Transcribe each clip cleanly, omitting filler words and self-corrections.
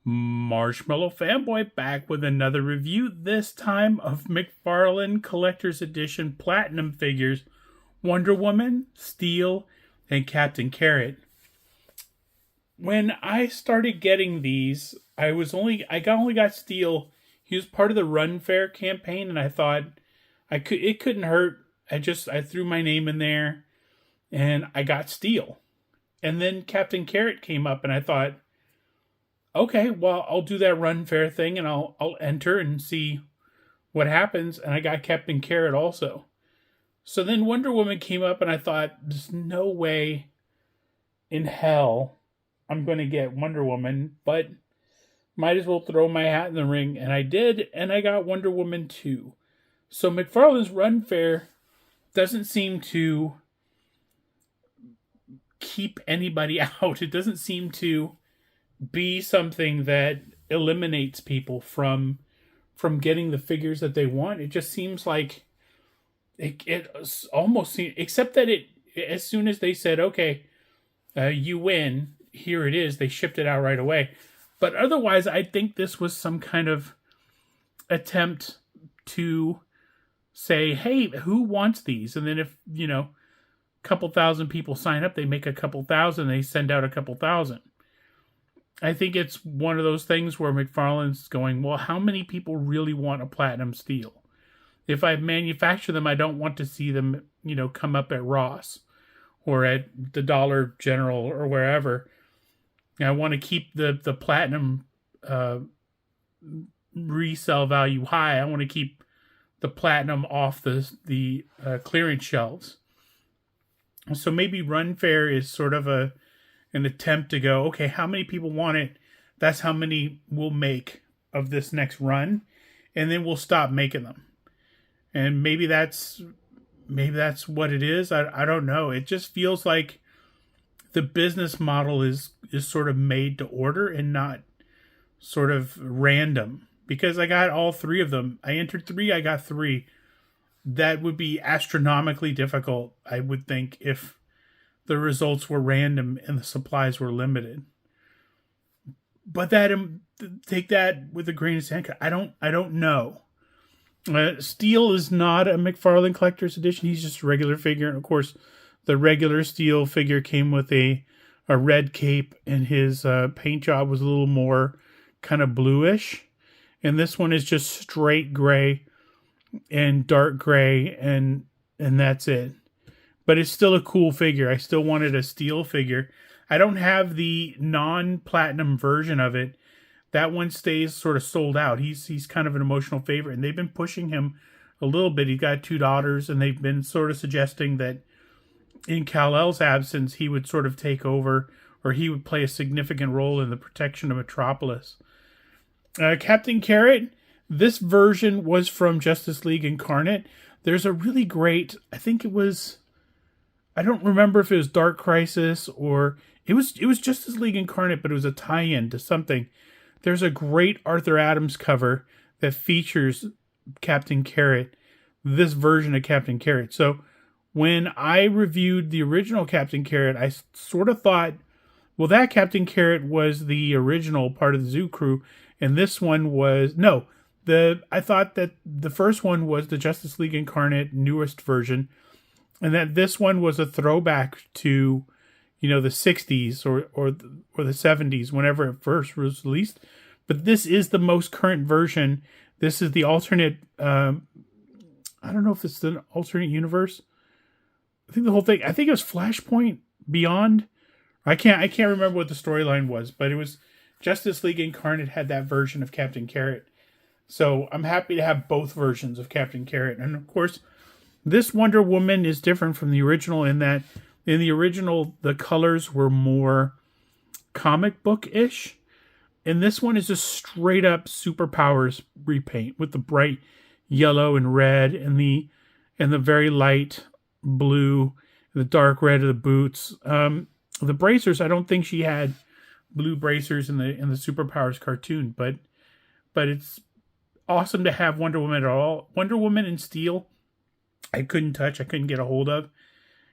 Marshmallow Fanboy back with another review, this time of McFarlane Collector's Edition Platinum figures, Wonder Woman, Steel, and Captain Carrot. When I started getting these, I only got Steel. He was part of the Run Fair campaign, and I thought it couldn't hurt. I threw my name in there, and I got Steel. And then Captain Carrot came up, and I thought, okay, well, I'll do that Run Fair thing, and I'll enter and see what happens. And I got Captain Carrot also. So then Wonder Woman came up, and I thought, there's no way in hell I'm going to get Wonder Woman, but might as well throw my hat in the ring. And I did, and I got Wonder Woman 2. So McFarlane's Run Fair doesn't seem to keep anybody out. It doesn't seem to be something that eliminates people from getting the figures that they want. It just seems like it almost seems, except that as soon as they said, okay, you win, here it is, they shipped it out right away. But otherwise, I think this was some kind of attempt to say, hey, who wants these? And then if, a couple thousand people sign up, they make a couple thousand, they send out a couple thousand. I think it's one of those things where McFarlane's going, well, how many people really want a Platinum Steel? If I manufacture them, I don't want to see them, come up at Ross or at the Dollar General or wherever. I want to keep the Platinum resale value high. I want to keep the Platinum off the clearance shelves. So maybe Run Fair is sort of an attempt to go, okay, how many people want it? That's how many we'll make of this next run, and then we'll stop making them. And maybe that's what it is. I don't know. It just feels like the business model is sort of made to order and not sort of random. Because I got all three of them. I entered 3, I got 3. That would be astronomically difficult, I would think, if the results were random and the supplies were limited. But take that with a grain of sand. I don't know. Steel is not a McFarlane Collector's Edition. He's just a regular figure. And of course, the regular Steel figure came with a red cape, and his paint job was a little more kind of bluish. And this one is just straight gray and dark gray, and that's it. But it's still a cool figure. I still wanted a Steel figure. I don't have the non-platinum version of it. That one stays sort of sold out. He's kind of an emotional favorite, and they've been pushing him a little bit. He's got 2 daughters, and they've been sort of suggesting that in Kal-El's absence, he would sort of take over, or he would play a significant role in the protection of Metropolis. Captain Carrot, this version was from Justice League Incarnate. There's a really great, I don't remember if it was Dark Crisis or it was Justice League Incarnate, but it was a tie-in to something. There's a great Arthur Adams cover that features Captain Carrot, this version of Captain Carrot. So when I reviewed the original Captain Carrot, I sort of thought, well, that Captain Carrot was the original part of the Zoo Crew, and this one was I thought that the first one was the Justice League Incarnate newest version, and that this one was a throwback to, the 60s or the 70s, whenever it first was released. But this is the most current version. This is the alternate. I don't know if it's the alternate universe. I think it was Flashpoint Beyond. I can't remember what the storyline was, but it was Justice League Incarnate had that version of Captain Carrot. So I'm happy to have both versions of Captain Carrot. And of course, this Wonder Woman is different from the original in that in the original, the colors were more comic book-ish. And this one is just straight up superpowers repaint with the bright yellow and red and the very light blue, the dark red of the boots. The bracers, I don't think she had blue bracers in the superpowers cartoon, but it's awesome to have Wonder Woman at all. Wonder Woman and Steel, I couldn't get a hold of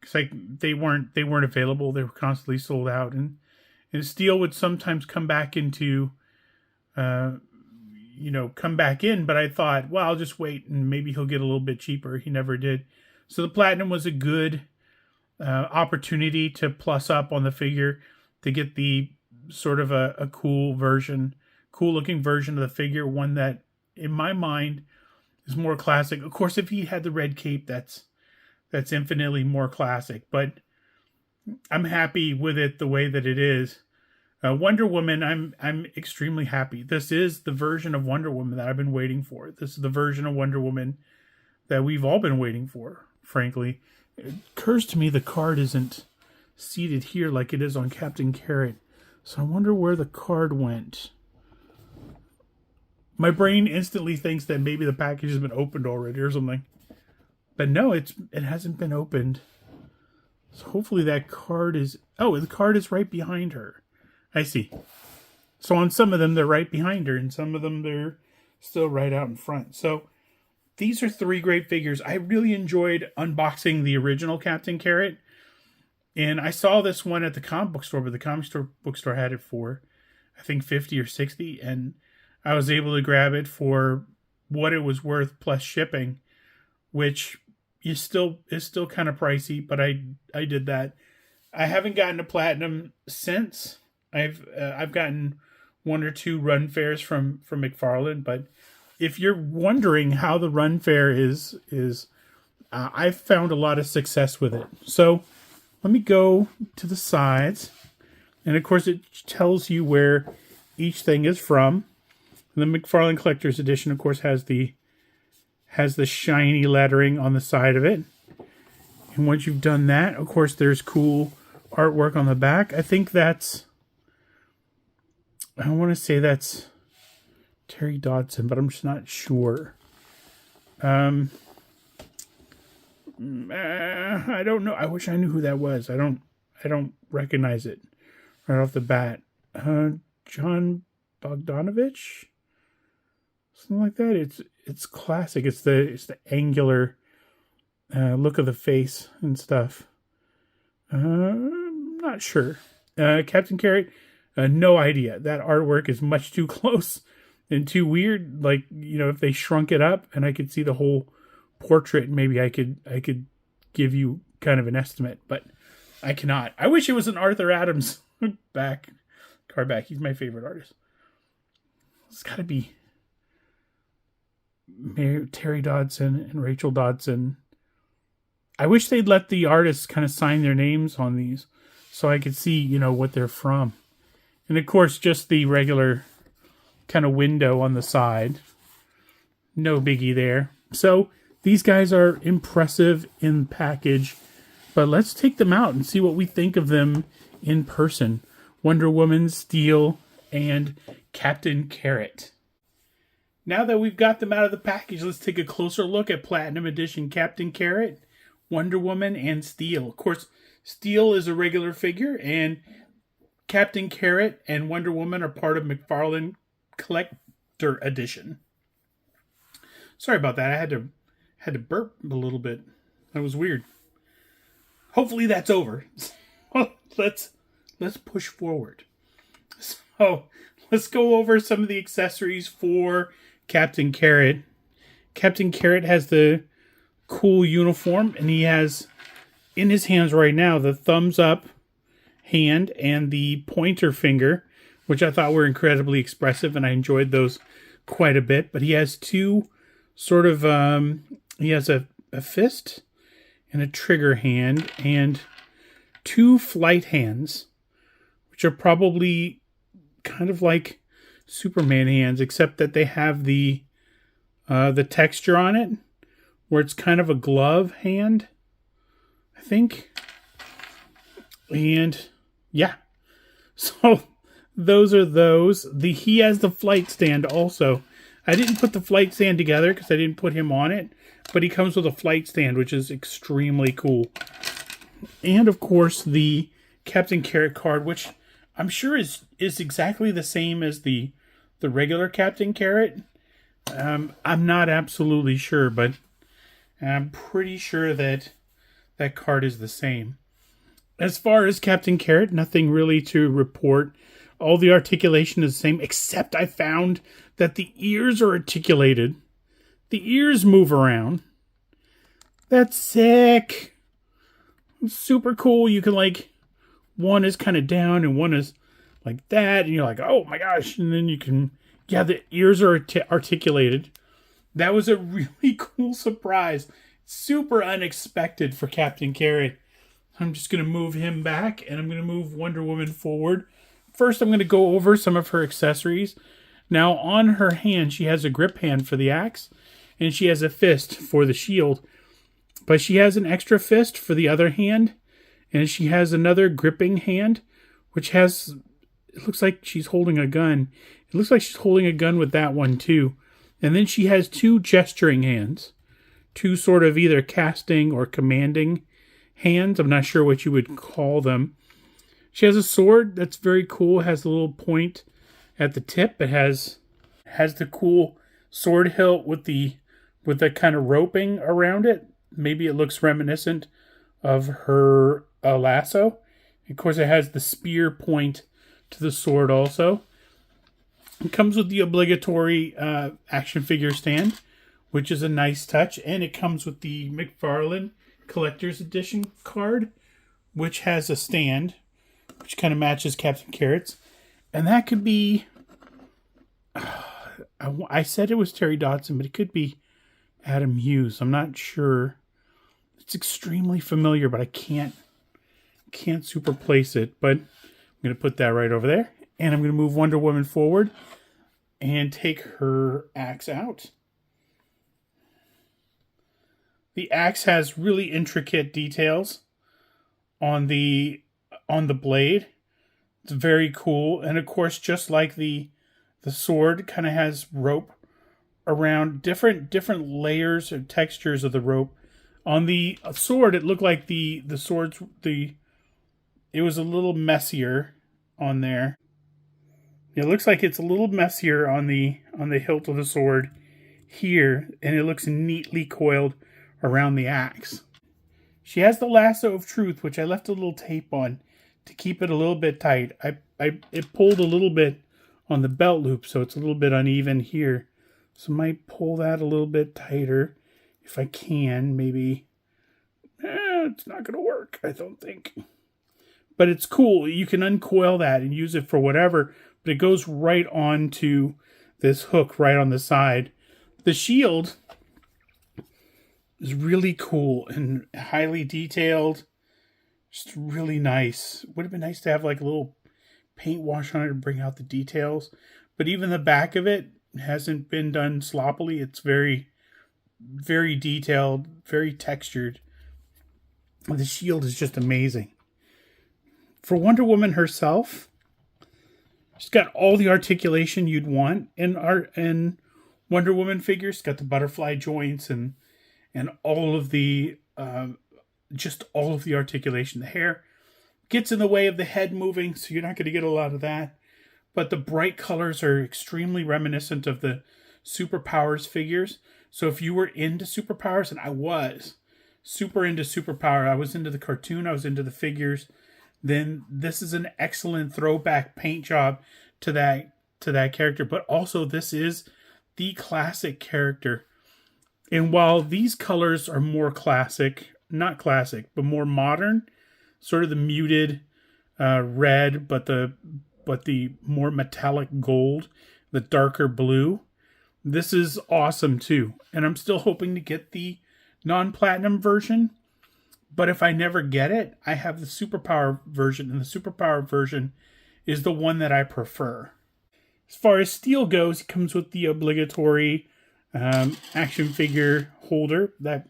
because they weren't available. They were constantly sold out, and Steel would sometimes come back into come back in, but I thought, well, I'll just wait and maybe he'll get a little bit cheaper. He never did. So the Platinum was a good opportunity to plus up on the figure to get the sort of a cool looking version of the figure, one that in my mind is more classic. Of course, if he had the red cape, that's infinitely more classic, but I'm happy with it the way that it is. Wonder Woman, I'm extremely happy. This is the version of Wonder Woman that I've been waiting for. This is the version of Wonder Woman that we've all been waiting for, frankly. It occurs to me the card isn't seated here like it is on Captain Carrot. So I wonder where the card went. My brain instantly thinks that maybe the package has been opened already or something. But no, it hasn't been opened. So hopefully that card is... Oh, the card is right behind her. I see. So on some of them, they're right behind her, and some of them, they're still right out in front. So these are 3 great figures. I really enjoyed unboxing the original Captain Carrot. And I saw this one at the comic book store, but the comic book store had it for, I think, $50 or $60. And I was able to grab it for what it was worth plus shipping, which is still kind of pricey, but I did that. I haven't gotten a Platinum since. I've gotten 1 or 2 run fairs from McFarlane, but if you're wondering how the run fair is I've found a lot of success with it. So let me go to the sides, and of course it tells you where each thing is from. And the McFarlane Collector's Edition, of course, has the shiny lettering on the side of it. And once you've done that, of course, there's cool artwork on the back. I want to say that's Terry Dodson, but I'm just not sure. I don't know. I wish I knew who that was. I don't recognize it right off the bat. John Bogdanovich? Something like that. It's classic. It's the angular look of the face and stuff. I'm not sure. Captain Carrot, no idea. That artwork is much too close and too weird. Like, if they shrunk it up and I could see the whole portrait, maybe I could give you kind of an estimate, but I cannot. I wish it was an Arthur Adams card back. He's my favorite artist. It's got to be Terry Dodson and Rachel Dodson. I wish they'd let the artists kind of sign their names on these so I could see, what they're from. And of course, just the regular kind of window on the side. No biggie there. So these guys are impressive in package, but let's take them out and see what we think of them in person. Wonder Woman, Steel, and Captain Carrot. Now that we've got them out of the package, let's take a closer look at Platinum Edition Captain Carrot, Wonder Woman, and Steel. Of course, Steel is a regular figure, and Captain Carrot and Wonder Woman are part of McFarlane Collector Edition. Sorry about that. I had to burp a little bit. That was weird. Hopefully that's over. Well, let's push forward. So let's go over some of the accessories for Captain Carrot. Captain Carrot has the cool uniform, and he has in his hands right now the thumbs up hand and the pointer finger, which I thought were incredibly expressive, and I enjoyed those quite a bit. But he has two sort of, he has a fist and a trigger hand and two flight hands, which are probably kind of like Superman hands, except that they have the texture on it, where it's kind of a glove hand, I think. And yeah, so those are those. He has the flight stand also. I didn't put the flight stand together because I didn't put him on it, but he comes with a flight stand, which is extremely cool. And of course the Captain Carrot card, which I'm sure is exactly the same as the regular Captain Carrot. I'm not absolutely sure, but I'm pretty sure that card is the same. As far as Captain Carrot, nothing really to report All the articulation is the same, except I found that the ears are articulated. The ears move around. That's sick. Super cool. You can like, one is kind of down and one is like that. And you're like, oh my gosh. And then you can, yeah, the ears are articulated. That was a really cool surprise. Super unexpected for Captain Carrot. I'm just going to move him back and I'm going to move Wonder Woman forward. First, I'm going to go over some of her accessories. Now, on her hand, she has a grip hand for the axe and she has a fist for the shield. But she has an extra fist for the other hand, and she has another gripping hand, which has, it looks like she's holding a gun. It looks like she's holding a gun with that one too. And then she has two gesturing hands, two sort of either casting or commanding hands. I'm not sure what you would call them. She has a sword that's very cool. It has a little point at the tip. It has the cool sword hilt with the kind of roping around it. Maybe it looks reminiscent of her lasso. Of course, it has the spear point to the sword also. It comes with the obligatory action figure stand, which is a nice touch. And it comes with the McFarlane Collector's Edition card, which has a stand, which kind of matches Captain Carrot's. And that could be... I said it was Terry Dodson, but it could be Adam Hughes. I'm not sure. It's extremely familiar, but I can't super place it. But I'm going to put that right over there. And I'm going to move Wonder Woman forward and take her axe out. The axe has really intricate details on the blade. It's very cool. And of course, just like the sword kind of has rope around, different layers or textures of the rope. On the sword, it looked like the swords, it was a little messier on there. It looks like it's a little messier on the hilt of the sword here, and it looks neatly coiled around the axe. She has the lasso of truth, which I left a little tape on to keep it a little bit tight. It pulled a little bit on the belt loop, so it's a little bit uneven here. So I might pull that a little bit tighter if I can. Maybe it's not going to work, I don't think. But it's cool. You can uncoil that and use it for whatever, but it goes right onto this hook right on the side. The shield is really cool and highly detailed. Just really nice. Would have been nice to have like a little paint wash on it to bring out the details. But even the back of it hasn't been done sloppily. It's very, very detailed, very textured. The shield is just amazing. For Wonder Woman herself, she's got all the articulation you'd want in Wonder Woman figures. She's got the butterfly joints and all of the just all of the articulation. The hair gets in the way of the head moving, so you're not going to get a lot of that. But the bright colors are extremely reminiscent of the Superpowers figures. So if you were into Superpowers, and I was super into Superpower, I was into the cartoon, I was into the figures, then this is an excellent throwback paint job to that character. But also, this is the classic character. And while these colors are more classic, not classic, but more modern, sort of the muted red, but the more metallic gold, the darker blue, this is awesome too. And I'm still hoping to get the non-platinum version. But if I never get it, I have the Superpower version, and the Superpower version is the one that I prefer. As far as steel goes, it comes with the obligatory action figure holder that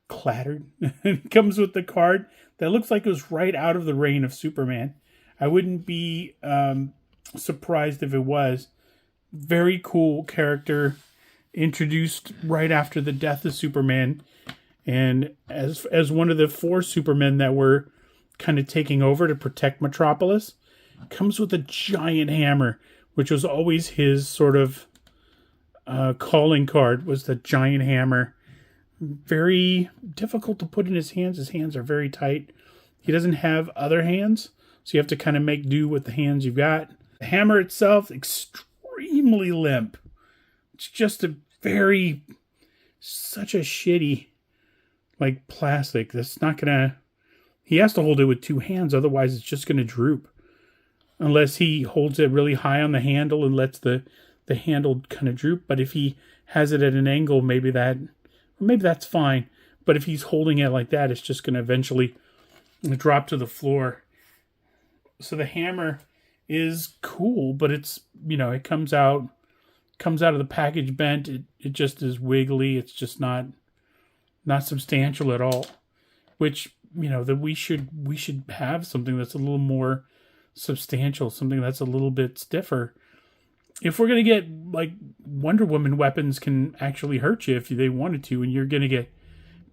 clattered. It comes with the card that looks like it was right out of the reign of Superman. I wouldn't be surprised if it was. Very cool character, introduced right after the death of Superman. And as one of the 4 Supermen that were kind of taking over to protect Metropolis, comes with a giant hammer, which was always his sort of calling card, was the giant hammer. Very difficult to put in his hands. His hands are very tight. He doesn't have other hands, so you have to kind of make do with the hands you've got. The hammer itself, extremely limp. It's just such a shitty, like, plastic. That's not gonna, he has to hold it with two hands, otherwise it's just gonna droop. Unless he holds it really high on the handle and lets the handle kind of droop. But if he has it at an angle, maybe that's fine. But if he's holding it like that, it's just gonna eventually drop to the floor. So the hammer is cool, but it's, it comes out of the package bent. It just is wiggly. It's just not substantial at all. Which, that we should have something that's a little more substantial, something that's a little bit stiffer. If we're gonna get, like, Wonder Woman weapons can actually hurt you if they wanted to, and you're gonna get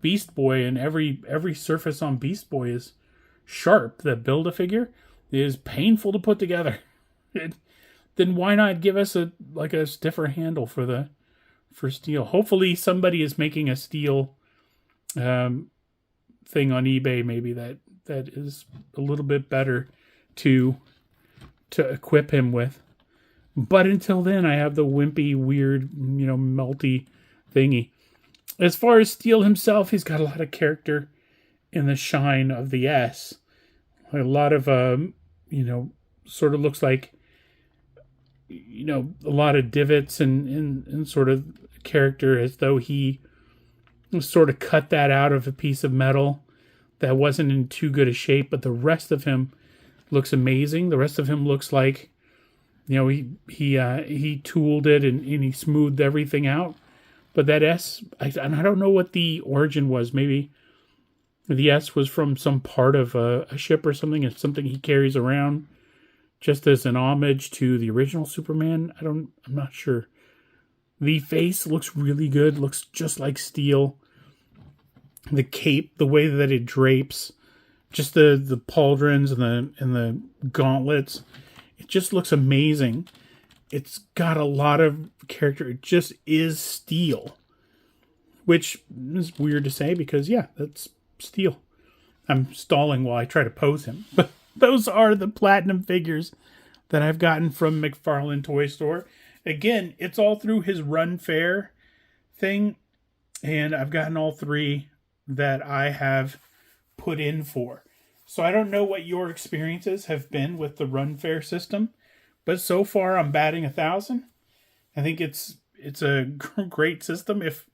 Beast Boy, and every surface on Beast Boy is sharp. The Build-A-Figure is painful to put together. Then why not give us a stiffer handle for steel? Hopefully somebody is making a steel thing on eBay, maybe that is a little bit better to equip him with. But until then, I have the wimpy, weird, melty thingy. As far as Steel himself, he's got a lot of character in the shine of the S. A lot of, sort of looks like, a lot of divots and sort of character, as though he sort of cut that out of a piece of metal that wasn't in too good a shape. But the rest of him looks amazing. The rest of him looks like, he tooled it and he smoothed everything out. But that S, I don't know what the origin was. Maybe the S was from some part of a ship or something. It's something he carries around just as an homage to the original Superman. I'm not sure. The face looks really good. Looks just like Steel. The cape, the way that it drapes, just the pauldrons and the gauntlets, it just looks amazing. It's got a lot of character. It just is Steel, which is weird to say because, yeah, that's Steel. I'm stalling while I try to pose him. But those are the Platinum figures that I've gotten from McFarlane Toy Store. Again, it's all through his Run Fair thing, and I've gotten all three that I have put in for. So I don't know what your experiences have been with the Run Fair system, but so far I'm batting 1,000. I think it's a great system. If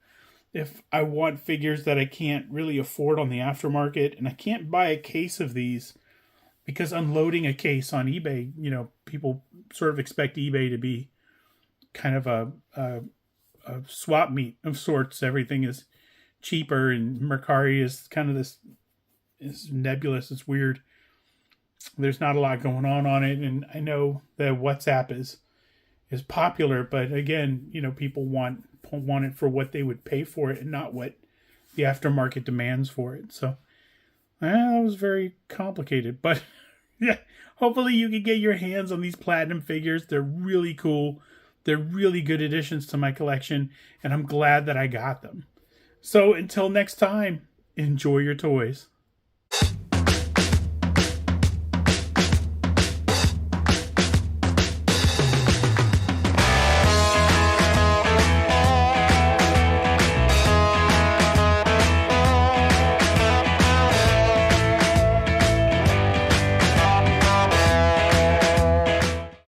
I want figures that I can't really afford on the aftermarket, and I can't buy a case of these, because unloading a case on eBay, people sort of expect eBay to be kind of a swap meet of sorts. Everything is cheaper, and Mercari is kind of this is nebulous. It's weird. There's not a lot going on it, and I know that WhatsApp is popular, but again, people want it for what they would pay for it and not what the aftermarket demands for it. So that was very complicated, but yeah, hopefully you can get your hands on these Platinum figures. They're really cool. They're really good additions to my collection, and I'm glad that I got them. So until next time, enjoy your toys.